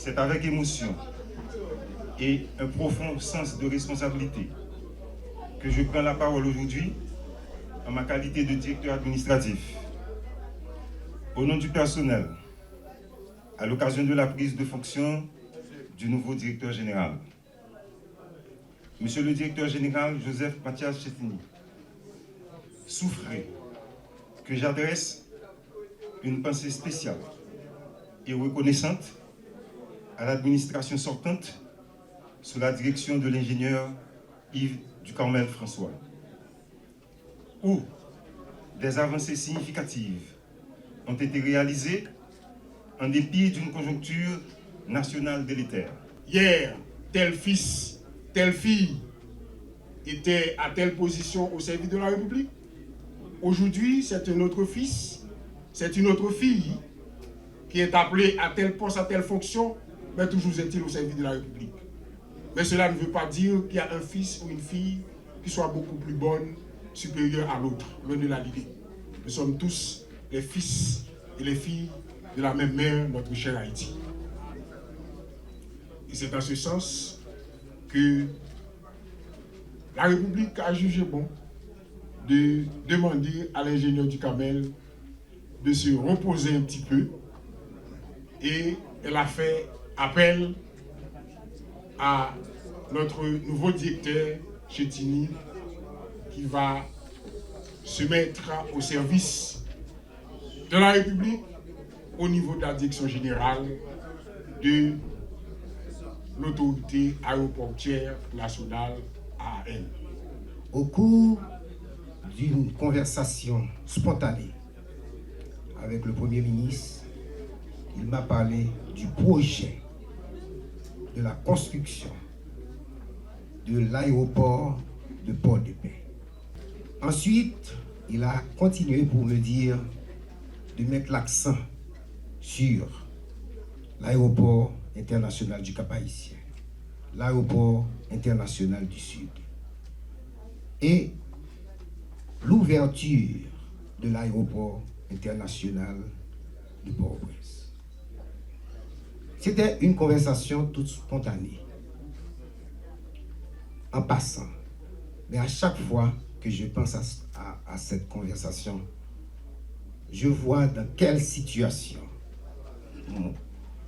C'est avec émotion et un profond sens de responsabilité que je prends la parole aujourd'hui en ma qualité de directeur administratif. Au nom du personnel, à l'occasion de la prise de fonction du nouveau directeur général. Monsieur le directeur général Joseph Mathias Chetini, souffrez que j'adresse une pensée spéciale et reconnaissante à l'administration sortante sous la direction de l'ingénieur Yves Ducarmel François, où des avancées significatives ont été réalisées en dépit d'une conjoncture nationale délétère. Hier, tel fils, telle fille était à telle position au service de la République. Aujourd'hui, c'est un autre fils, c'est une autre fille qui est appelée à tel poste, à telle fonction, mais toujours est-il au service de la République. Mais cela ne veut pas dire qu'il y a un fils ou une fille qui soit beaucoup plus bonne, supérieure à l'autre. Loin de là l'idée. Nous sommes tous les fils et les filles de la même mère, notre cher Haïti. Et c'est dans ce sens que la République a jugé bon de demander à l'ingénieur Ducarmel de se reposer un petit peu, et elle a fait appel à notre nouveau directeur Chetini qui va se mettre au service de la République au niveau de la direction générale de l'autorité aéroportuaire nationale AAN. Au cours d'une conversation spontanée avec le Premier ministre, il m'a parlé du projet de la construction de l'aéroport de Port-de-Paix. Ensuite, il a continué pour me dire de mettre l'accent sur l'aéroport international du Cap-Haïtien, l'aéroport international du Sud et l'ouverture de l'aéroport international de Port-au-Prince. C'était une conversation toute spontanée, en passant. Mais à chaque fois que je pense à cette conversation, je vois dans quelle situation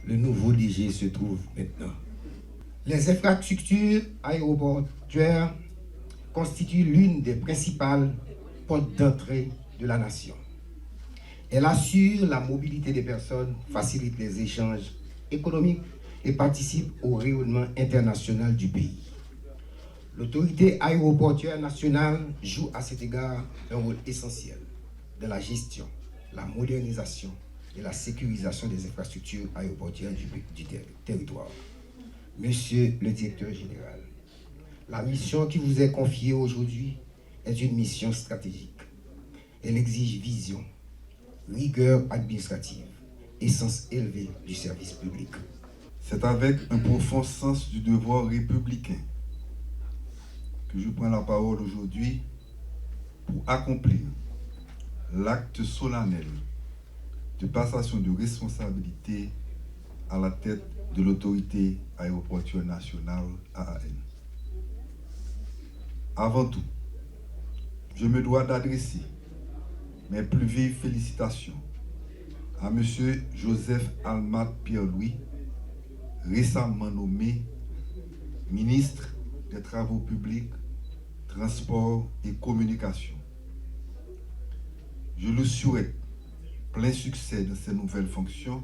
le nouveau DG se trouve maintenant. Les infrastructures aéroportuaires constituent l'une des principales portes d'entrée de la nation. Elle assure la mobilité des personnes, facilite les échanges économiques et participe au rayonnement international du pays. L'autorité aéroportuaire nationale joue à cet égard un rôle essentiel dans la gestion, la modernisation et la sécurisation des infrastructures aéroportuaires du territoire. Monsieur le directeur général, la mission qui vous est confiée aujourd'hui est une mission stratégique. Elle exige vision, rigueur administrative et sens élevé du service public. C'est avec un profond sens du devoir républicain que je prends la parole aujourd'hui pour accomplir l'acte solennel de passation de responsabilité à la tête de l'autorité aéroportuaire nationale AAN. Avant tout, je me dois d'adresser mes plus vives félicitations à M. Joseph Almat Pierre-Louis, récemment nommé ministre des Travaux publics, Transports et Communications. Je le souhaite plein succès dans ses nouvelles fonctions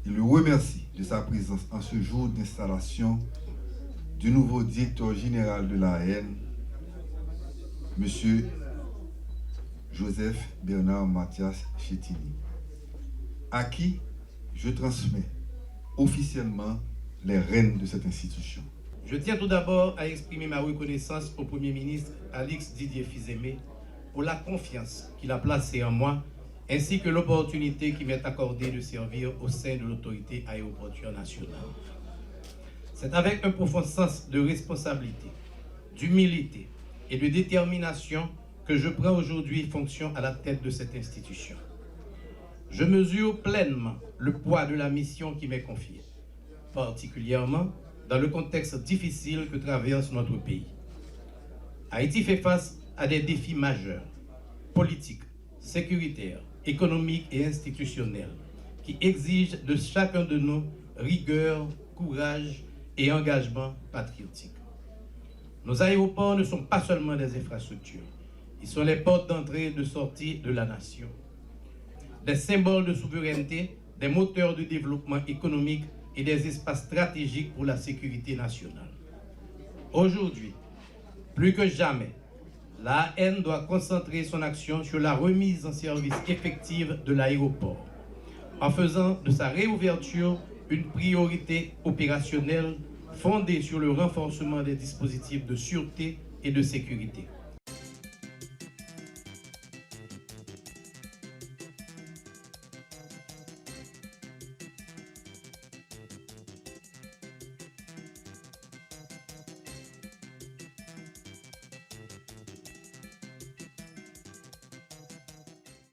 et le remercie de sa présence en ce jour d'installation du nouveau directeur général de l'AAN, M. Joseph Bernard Mathias Chetini, à qui je transmets officiellement les rênes de cette institution. Je tiens tout d'abord à exprimer ma reconnaissance au Premier ministre Alix Didier Fils-Aimé pour la confiance qu'il a placée en moi, ainsi que l'opportunité qui m'est accordée de servir au sein de l'autorité aéroportuaire nationale. C'est avec un profond sens de responsabilité, d'humilité et de détermination que je prends aujourd'hui fonction à la tête de cette institution. Je mesure pleinement le poids de la mission qui m'est confiée, particulièrement dans le contexte difficile que traverse notre pays. Haïti fait face à des défis majeurs, politiques, sécuritaires, économiques et institutionnels, qui exigent de chacun de nous rigueur, courage et engagement patriotique. Nos aéroports ne sont pas seulement des infrastructures, ils sont les portes d'entrée et de sortie de la nation, des symboles de souveraineté, des moteurs de développement économique et des espaces stratégiques pour la sécurité nationale. Aujourd'hui, plus que jamais, l'AN doit concentrer son action sur la remise en service effective de l'aéroport, en faisant de sa réouverture une priorité opérationnelle fondée sur le renforcement des dispositifs de sûreté et de sécurité.